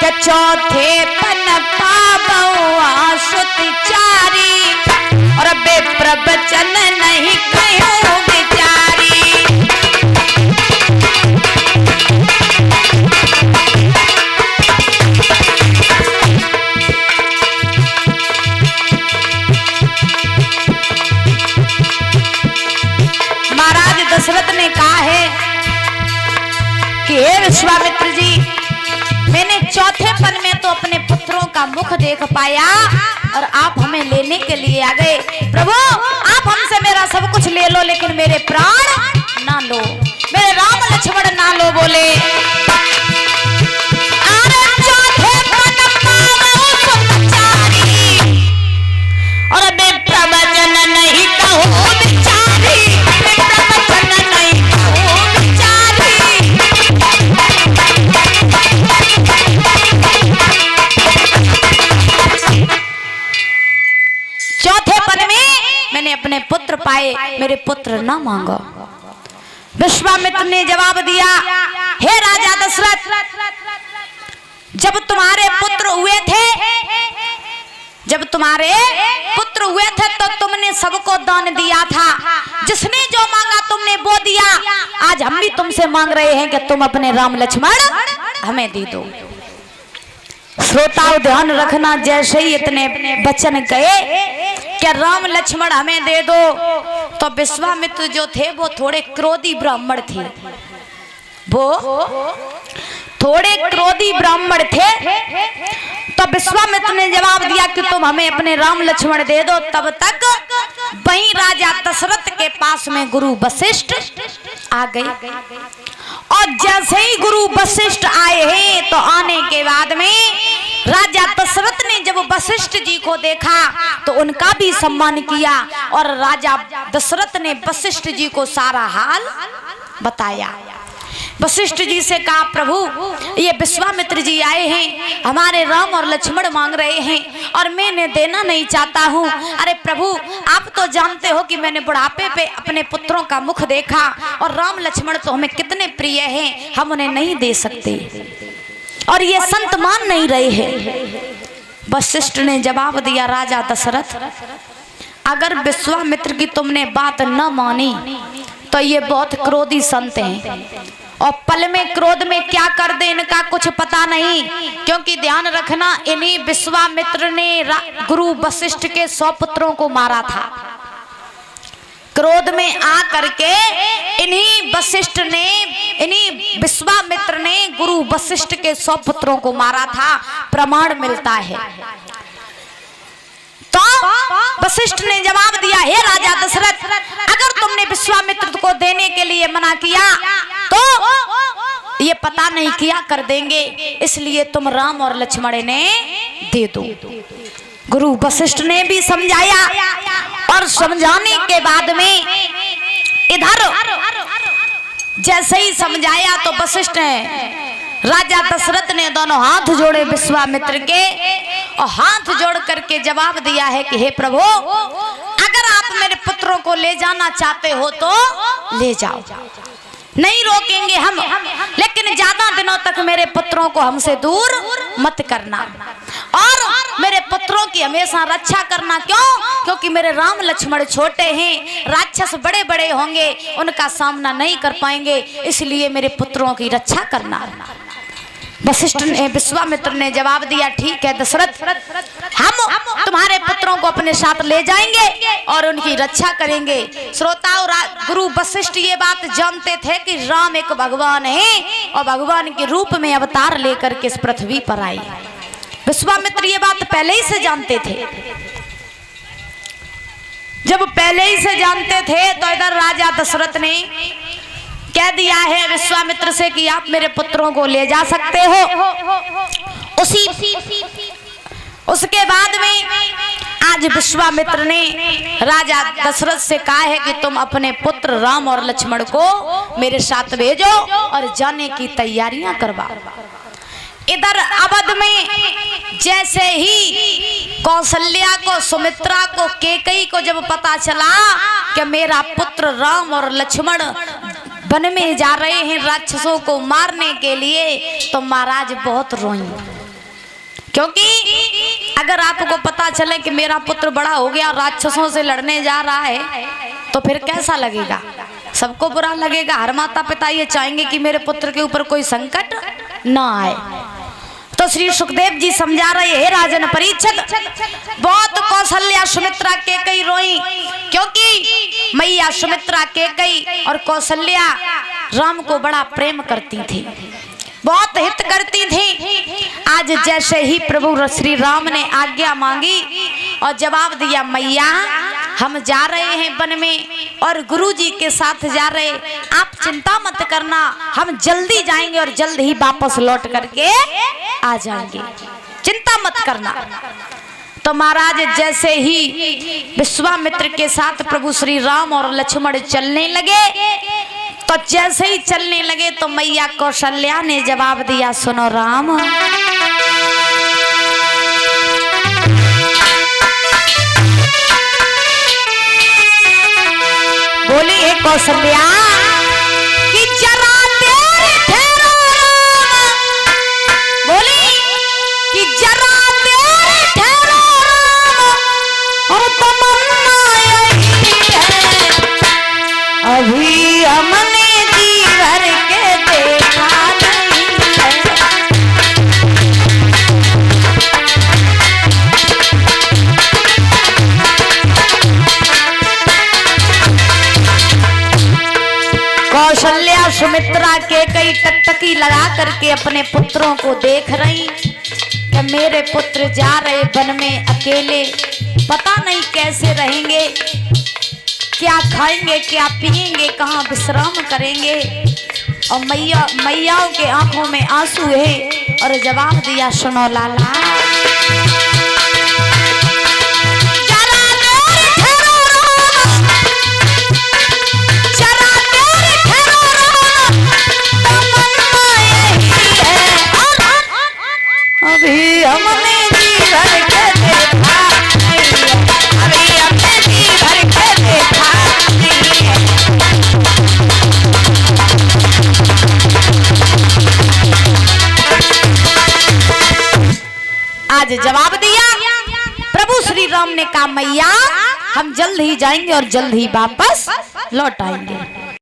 के चौथे पन पाबुआ सुति चारी और बे प्रवचन नहीं कहूं बिचारी। महाराज दशरथ ने कहा है कि हे विश्वामित्र जी, मैंने चौथे पन में तो अपने पुत्रों का मुख देख पाया और आप हमें लेने के लिए आ गए। प्रभु, आप हमसे मेरा सब कुछ ले लो, लेकिन मेरे प्राण ना लो, मेरे राम लक्ष्मण ना लो। बोले अरे चौथे पन पावो सुत चारी और बे प्रवचन नहीं कहूं बिचारी, बे प्रवचन नहीं कहूं बिचारी। चौथे पन में मैंने अपने पुत्र पाए, मेरे पुत्र ना मांगो। विश्वामित्र ने जवाब दिया, हे राजा दशरथ, जब तुम्हारे पुत्र हुए थे तो तुमने सबको दान दिया था, जिसने जो मांगा तुमने वो दिया। आज हम भी तुमसे मांग रहे हैं कि तुम अपने राम लक्ष्मण हमें दे दो। श्रोताओं ध्यान रखना, जैसे ही इतने वचन गए कि राम लक्ष्मण हमें दे दो, तो विश्वामित्र जो थे वो थोड़े क्रोधी ब्राह्मण थे। तो विश्वामित्र ने जवाब दिया कि तुम हमें अपने राम लक्ष्मण दे दो। तब तक वहीं राजा दशरथ के पास में गुरु वशिष्ठ आ गए, और जैसे ही गुरु वशिष्ठ आए हैं तो आने के बाद में राजा दशरथ ने जब वशिष्ठ जी को देखा तो उनका भी सम्मान किया, और राजा दशरथ ने वशिष्ठ जी को सारा हाल बताया। वशिष्ठ जी से कहा, प्रभु ये विश्वामित्र जी आए हैं, हमारे राम और लक्ष्मण मांग रहे हैं और मैं इन्हें देना नहीं चाहता हूँ। अरे प्रभु, आप तो जानते हो कि मैंने बुढ़ापे पे अपने पुत्रों का मुख देखा और राम लक्ष्मण तो हमें कितने प्रिय हैं, हम उन्हें नहीं दे सकते और ये संत मान नहीं रहे हैं। वशिष्ठ ने जवाब दिया, राजा दशरथ, अगर विश्वामित्र की तुमने बात न मानी तो ये बहुत क्रोधी संत हैं और पल में क्रोध में क्या कर दे इनका कुछ पता नहीं। क्योंकि ध्यान रखना, इन्हीं विश्वामित्र ने गुरु वशिष्ठ के 100 पुत्रों को मारा था। क्रोध में आ करके इन्हीं विश्वामित्र ने गुरु वशिष्ठ के 100 पुत्रों को मारा था, प्रमाण मिलता है। तो वशिष्ठ ने जवाब दिया, हे राजा दशरथ, अगर तुमने विश्वामित्र को देने के लिए मना किया तो ये पता नहीं क्या कर देंगे, इसलिए तुम राम और लक्ष्मण ने दे दो। गुरु वशिष्ठ ने भी समझाया, और समझाने के बाद में इधर जैसे ही समझाया तो वशिष्ठ ने, राजा दशरथ ने दोनों हाथ जोड़े विश्वामित्र के और हाथ जोड़ करके जवाब दिया है कि हे प्रभु, अगर आप मेरे पुत्रों को ले जाना चाहते हो तो ले जाओ, नहीं रोकेंगे हम, लेकिन ज्यादा दिनों तक मेरे पुत्रों को हमसे दूर मत करना और मेरे पुत्रों की हमेशा रक्षा करना। क्यों? क्योंकि मेरे राम लक्ष्मण छोटे हैं, राक्षस बड़े बड़े होंगे, उनका सामना नहीं कर पाएंगे, इसलिए मेरे पुत्रों की रक्षा करना। वशिष्ठ ने, विश्वामित्र ने जवाब दिया, ठीक है दशरथ, हम तुम्हारे पुत्रों को अपने साथ ले जाएंगे और उनकी रक्षा करेंगे। श्रोताओं, गुरु वशिष्ठ ये बात जानते थे कि राम एक भगवान है और भगवान के रूप में अवतार लेकर के इस पृथ्वी पर आए। विश्वामित्र ये बात पहले ही से जानते थे। जब पहले ही से जानते थे तो इधर राजा दशरथ ने कह दिया है विश्वामित्र से कि आप मेरे पुत्रों को ले जा सकते हो। उसके बाद में आज विश्वामित्र ने राजा दशरथ से कहा है कि तुम अपने पुत्र राम और लक्ष्मण को मेरे साथ भेजो और जाने की तैयारियां करवाओ। इधर अवध में जैसे ही कौशल्या को, सुमित्रा को, केकई को जब पता चला कि मेरा पुत्र राम और लक्ष्मण वन में जा रहे हैं राक्षसों को मारने के लिए, तो महाराज बहुत रोई। क्योंकि अगर आपको पता चले कि मेरा पुत्र बड़ा हो गया, राक्षसों से लड़ने जा रहा है, तो फिर कैसा लगेगा? सबको बुरा लगेगा। हर माता पिता ये चाहेंगे कि मेरे पुत्र के ऊपर कोई संकट ना आए। तो श्री सुखदेव जी समझा रहे हैं, राजन परीक्षक, बहुत कौशल्या सुमित्रा कैकेयी रोई, क्योंकि मैया सुमित्रा कैकेयी और कौशल्या राम को बड़ा प्रेम करती थी, बहुत हित करती थी। आज जैसे ही प्रभु श्री राम ने आज्ञा मांगी और जवाब दिया, मैया हम जा रहे हैं वन में और गुरुजी के साथ जा रहे, आप चिंता मत करना, हम जल्दी जाएंगे और जल्द ही वापस लौट करके आ जाएंगे, चिंता मत करना। तो महाराज जैसे ही विश्वामित्र के साथ प्रभु श्री राम और लक्ष्मण चलने लगे, तो जैसे ही चलने लगे तो मैया कौशल्या ने जवाब दिया, सुनो राम, बोली है कौशल्या कि जरा देर ठहरो, बोली कि जरा देर ठहरो और तमन्ना यही है, अभी हमने जी भर के देखा नहीं है। कौशल्या सुमित्रा के कई टकटकी लगा करके अपने पुत्रों को देख रही कि मेरे पुत्र जा रहे वन में अकेले, पता नहीं कैसे रहेंगे, क्या खाएंगे, क्या पिएंगे, कहाँ विश्राम करेंगे। और मैयाओं के आंखों में आंसू है और जवाब दिया, सुनो लाला, अभी हमने जी भर के देखा नहीं है, अभी हमने जी भर के देखा नहीं है। आज जवाब दिया प्रभु श्री राम ने कहा, मैया हम जल्द ही जाएंगे और जल्द ही वापस लौट आएंगे।